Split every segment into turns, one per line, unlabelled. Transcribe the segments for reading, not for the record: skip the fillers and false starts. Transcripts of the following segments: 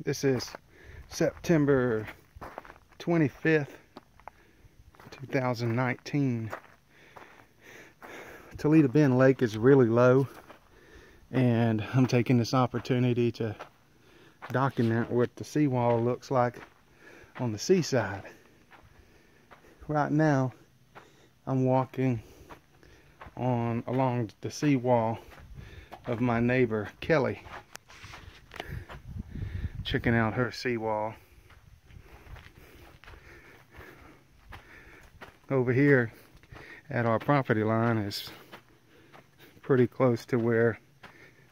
This is September 25th, 2019. Toledo Bend Lake is really low, and I'm taking this opportunity to document what the seawall looks like on the seaside. Right now, I'm walking along the seawall of my neighbor Kelly, checking out her seawall. Over here at our property line is pretty close to where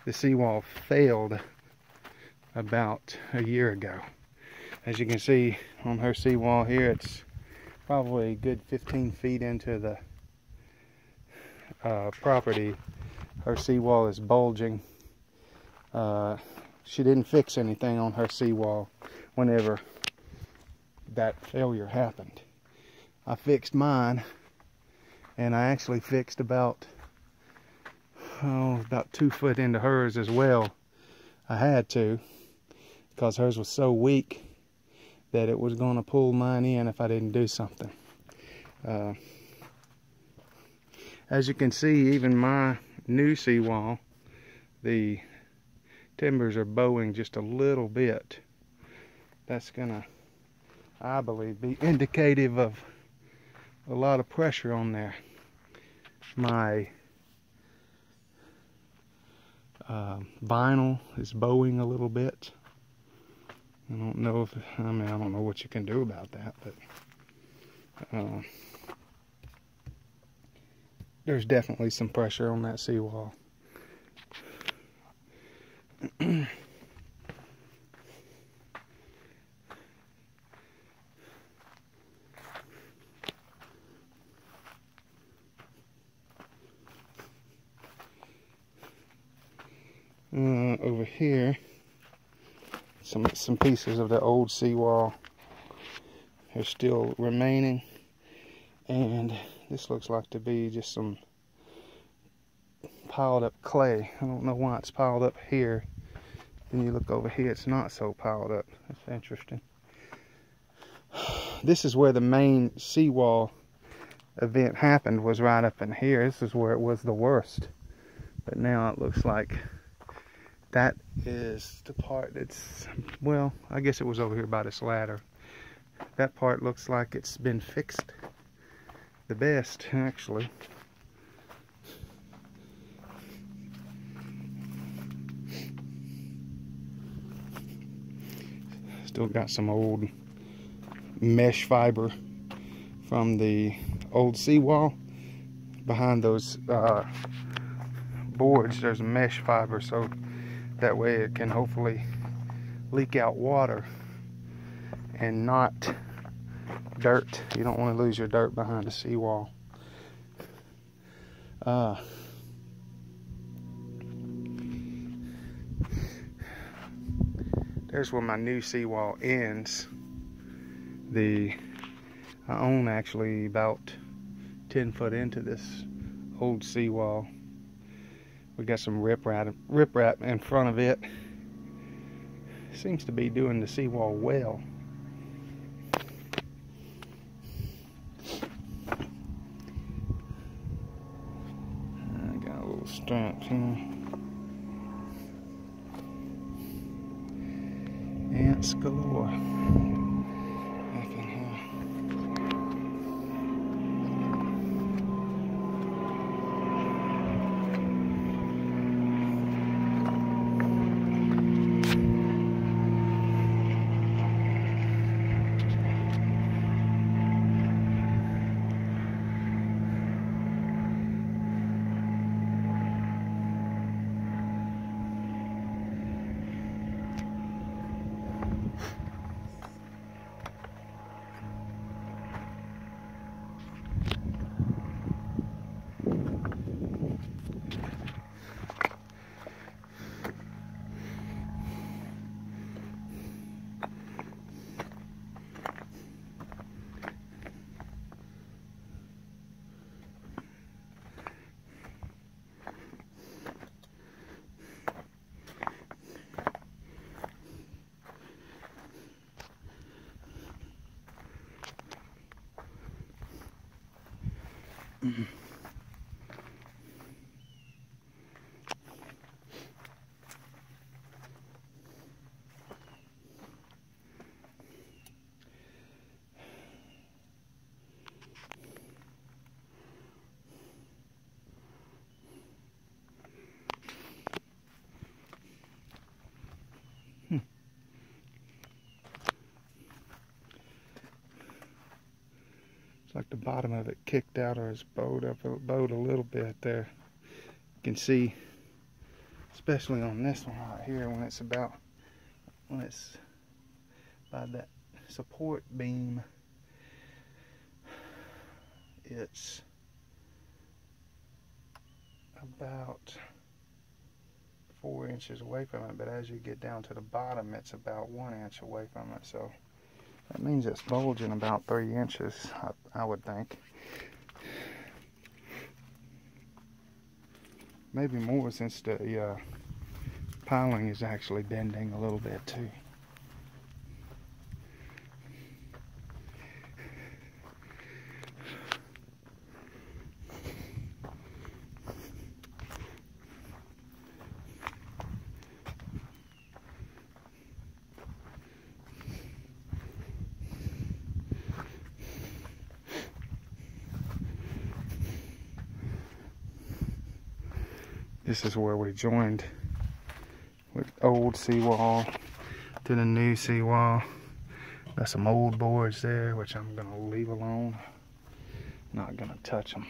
the seawall failed about a year ago. As you can see on her seawall here, it's probably a good 15 feet into the property. Her seawall is bulging. She didn't fix anything on her seawall whenever that failure happened. I fixed mine, and I actually fixed about 2 foot into hers as well. I had to, because hers was so weak that it was going to pull mine in if I didn't do something. As you can see, even my new seawall, the timbers are bowing just a little bit. That's gonna, I believe, be indicative of a lot of pressure on there. My vinyl is bowing a little bit. I don't know I don't know what you can do about that, but there's definitely some pressure on that seawall. Over here, some pieces of the old seawall are still remaining, and this looks like to be just some piled up clay. I don't know why it's piled up here. Then you look over here, it's not so piled up. That's interesting. This is where the main seawall event happened, was right up in here. This is where it was the worst. But now it looks like that is the part that's, well, I guess it was over here by this ladder. That part looks like it's been fixed the best, actually. Still got some old mesh fiber from the old seawall. Behind those boards, there's mesh fiber, so that way it can hopefully leak out water and not dirt. You don't want to lose your dirt behind a seawall. There's where my new seawall ends. I own actually about 10 foot into this old seawall. We got some riprap in front of it. Seems to be doing the seawall well. I got a little strap here. Ants galore. Back in here. It's like the bottom of it kicked out or it's bowed a little bit there. You can see, especially on this one right here, when it's by that support beam, it's about 4 inches away from it, but as you get down to the bottom, it's about 1 inch away from it. So that means it's bulging about 3 inches, I would think. Maybe more, since the piling is actually bending a little bit too. This is where we joined with old seawall to the new seawall. Got some old boards there, which I'm gonna leave alone. Not gonna touch them.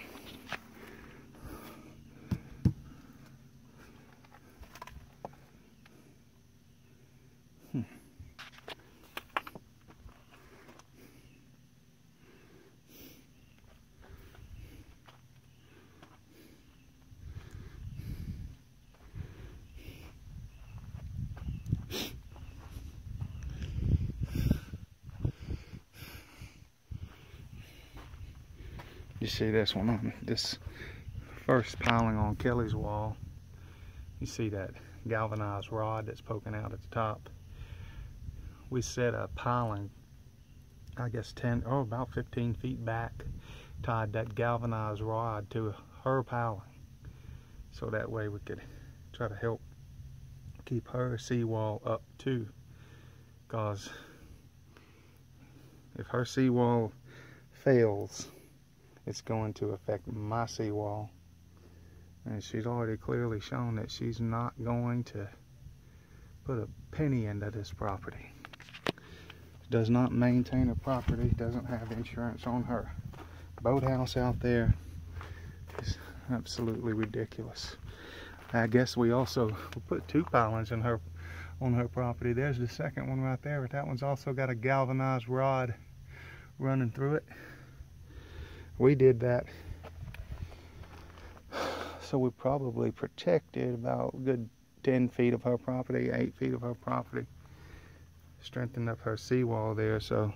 You see this one on this first piling on Kelly's wall. You see that galvanized rod that's poking out at the top. We set a piling, I guess about 15 feet back, tied that galvanized rod to her piling, so that way we could try to help keep her seawall up too. Because if her seawall fails, it's going to affect my seawall, and she's already clearly shown that she's not going to put a penny into this property. She does not maintain her property, doesn't have insurance on her boathouse out there. It's absolutely ridiculous. I guess we put 2 pilings on her property. There's the second one right there, but that one's also got a galvanized rod running through it. We did that, so we probably protected about a good 10 feet of her property, 8 feet of her property. Strengthened up her seawall there so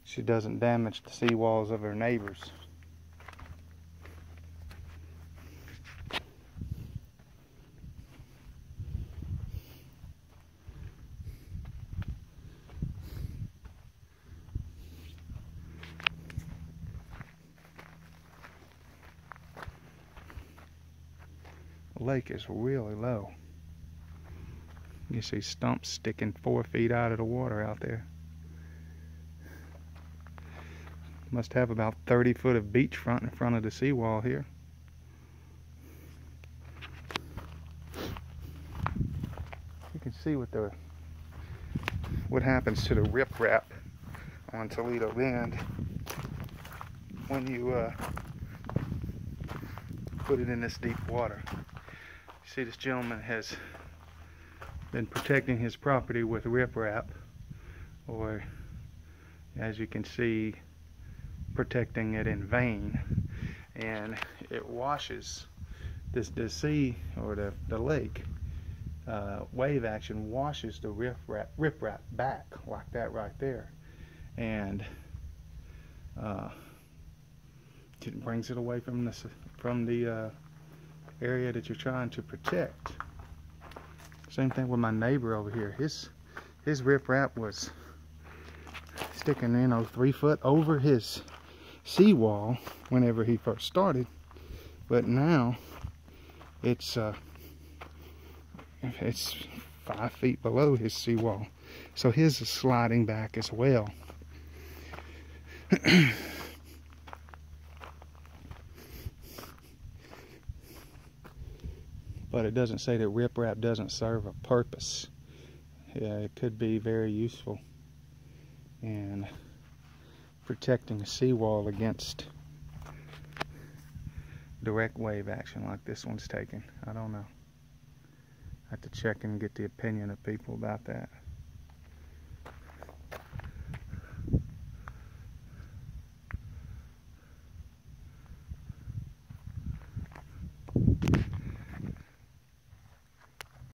she doesn't damage the seawalls of her neighbors. The lake is really low. You see stumps sticking 4 feet out of the water out there. Must have about 30 foot of beachfront in front of the seawall here. You can see what happens to the riprap on Toledo Bend when you put it in this deep water. You see, this gentleman has been protecting his property with riprap, or as you can see, protecting it in vain, and it washes the sea, or the lake. Wave action washes the riprap back like that right there, and it brings it away from the area that you're trying to protect. Same thing with my neighbor over here. His riprap was sticking, 3 foot over his seawall whenever he first started, but now it's 5 feet below his seawall, so his is sliding back as well. But it doesn't say that riprap doesn't serve a purpose. Yeah, it could be very useful in protecting a seawall against direct wave action like this one's taking. I don't know. I have to check and get the opinion of people about that.